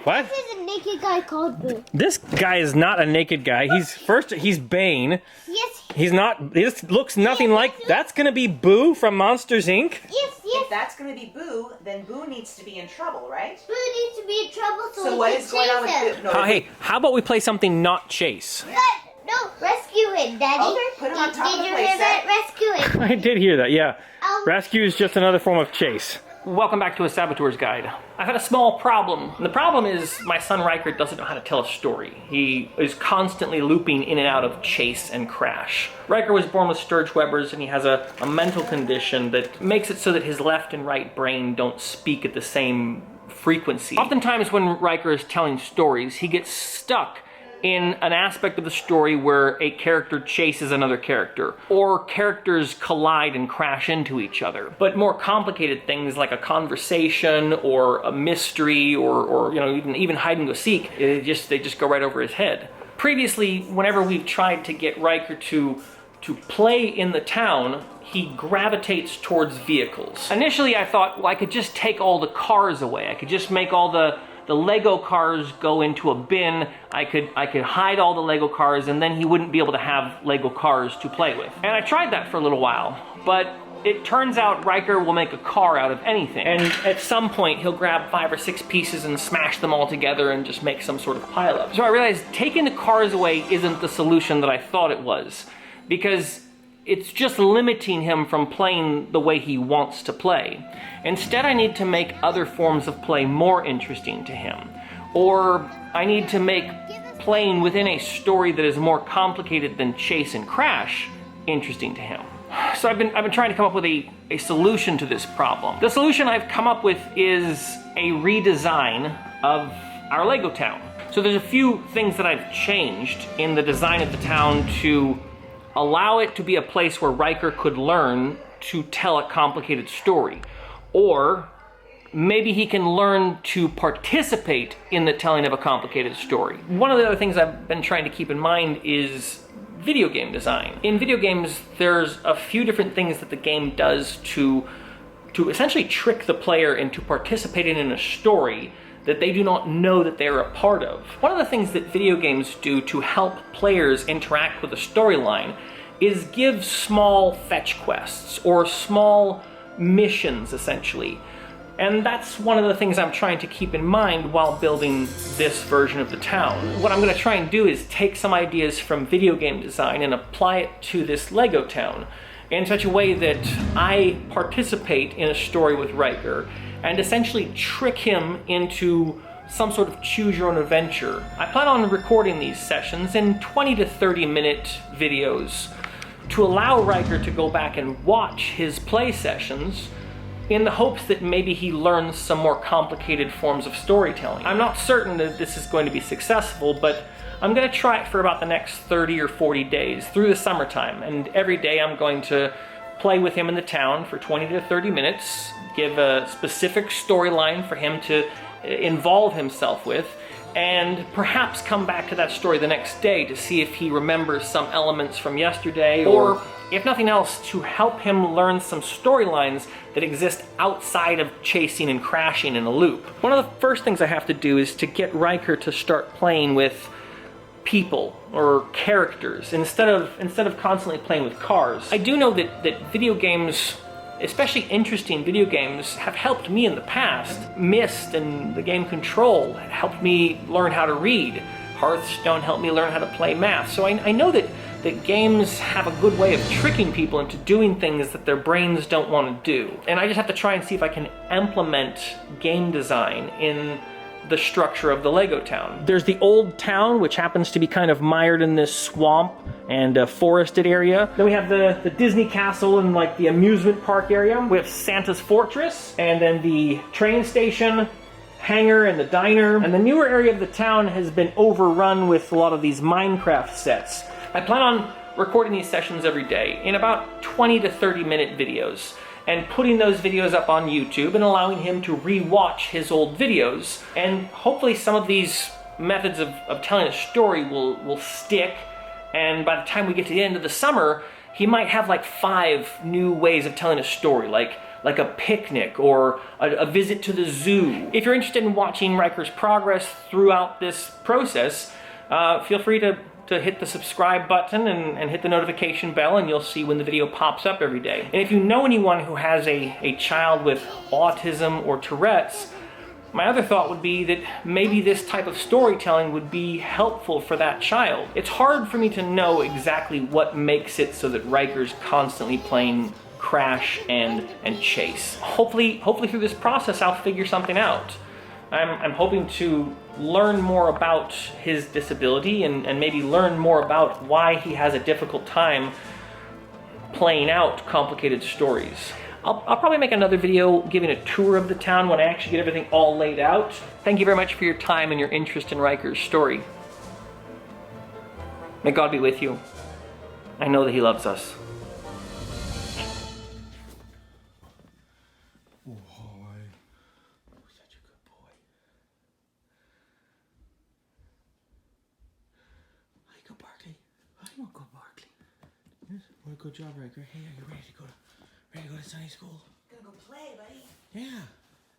What? This is a naked guy called Boo. This guy is not a naked guy. He's Bane. Yes. He's not. This looks nothing like. That's gonna be Boo from Monsters Inc. Yes. If that's going to be Boo, then Boo needs to be in trouble, right? Boo needs to be in trouble So what is going on with Boo? No, Hey, how about we play something not chase? No, rescue him, Daddy. Okay, put him on top of the Did you hear that? Rescue him. I did hear that. Yeah. Oh. Rescue is just another form of chase. Welcome back to a Saboteur's Guide. I've had a small problem. And the problem is my son Riker doesn't know how to tell a story. He is constantly looping in and out of chase and crash. Riker was born with Sturge-Webers, and he has a mental condition that makes it so that his left and right brain don't speak at the same frequency. Oftentimes when Riker is telling stories, he gets stuck in an aspect of the story where a character chases another character, or characters collide and crash into each other. But more complicated things like a conversation or a mystery or you know, even hide and go seek, they just go right over his head. Previously, whenever we've tried to get Riker to play in the town, he gravitates towards vehicles. Initially I thought, well, I could just take all the cars away. I could just make all the Lego cars go into a bin. I could hide all the Lego cars, and then he wouldn't be able to have Lego cars to play with. And I tried that for a little while, but it turns out Riker will make a car out of anything. And at some point, he'll grab 5 or 6 pieces and smash them all together and just make some sort of pileup. So I realized taking the cars away isn't the solution that I thought it was, because it's just limiting him from playing the way he wants to play. Instead, I need to make other forms of play more interesting to him. Or I need to make playing within a story that is more complicated than chase and crash interesting to him. So I've been trying to come up with a solution to this problem. The solution I've come up with is a redesign of our Lego town. So there's a few things that I've changed in the design of the town to allow it to be a place where Riker could learn to tell a complicated story. Or maybe he can learn to participate in the telling of a complicated story. One of the other things I've been trying to keep in mind is video game design. In video games, there's a few different things that the game does to essentially trick the player into participating in a story that they do not know that they're a part of. One of the things that video games do to help players interact with a storyline is give small fetch quests, or small missions, essentially. And that's one of the things I'm trying to keep in mind while building this version of the town. What I'm going to try and do is take some ideas from video game design and apply it to this Lego town in such a way that I participate in a story with Riker and essentially trick him into some sort of choose-your-own-adventure. I plan on recording these sessions in 20 to 30 minute videos to allow Riker to go back and watch his play sessions in the hopes that maybe he learns some more complicated forms of storytelling. I'm not certain that this is going to be successful, but I'm going to try it for about the next 30 or 40 days through the summertime, and every day I'm going to play with him in the town for 20 to 30 minutes, give a specific storyline for him to involve himself with, and perhaps come back to that story the next day to see if he remembers some elements from yesterday, or if nothing else, to help him learn some storylines that exist outside of chasing and crashing in a loop. One of the first things I have to do is to get Riker to start playing with people or characters instead of constantly playing with cars. I do know that video games, especially interesting video games, have helped me in the past. Myst and the game Control helped me learn how to read. Hearthstone helped me learn how to play math. So I know that games have a good way of tricking people into doing things that their brains don't want to do. And I just have to try and see if I can implement game design in the structure of the Lego town. There's the old town, which happens to be kind of mired in this swamp and a forested area. Then we have the Disney castle and like the amusement park area. We have Santa's fortress, and then the train station, hangar, and the diner. And the newer area of the town has been overrun with a lot of these Minecraft sets. I plan on recording these sessions every day in about 20 to 30 minute videos, and putting those videos up on YouTube and allowing him to re-watch his old videos. And hopefully some of these methods of telling a story will stick, and by the time we get to the end of the summer, he might have like 5 new ways of telling a story, like like a picnic or a visit to the zoo. If you're interested in watching Riker's progress throughout this process, feel free to hit the subscribe button and hit the notification bell, and you'll see when the video pops up every day. And if you know anyone who has a child with autism or Tourette's, my other thought would be that maybe this type of storytelling would be helpful for that child. It's hard for me to know exactly what makes it so that Riker's constantly playing Crash and Chase. Hopefully through this process I'll figure something out. I'm hoping to learn more about his disability and maybe learn more about why he has a difficult time playing out complicated stories. I'll probably make another video giving a tour of the town when I actually get everything all laid out. Thank you very much for your time and your interest in Riker's story. May God be with you. I know that he loves us. Such a good boy. Hi, go Barkley. Hi, go Barkley. Yes, well, good job, Riker. Hey, are you ready to go to Sunday school? Gonna go play, buddy. Yeah.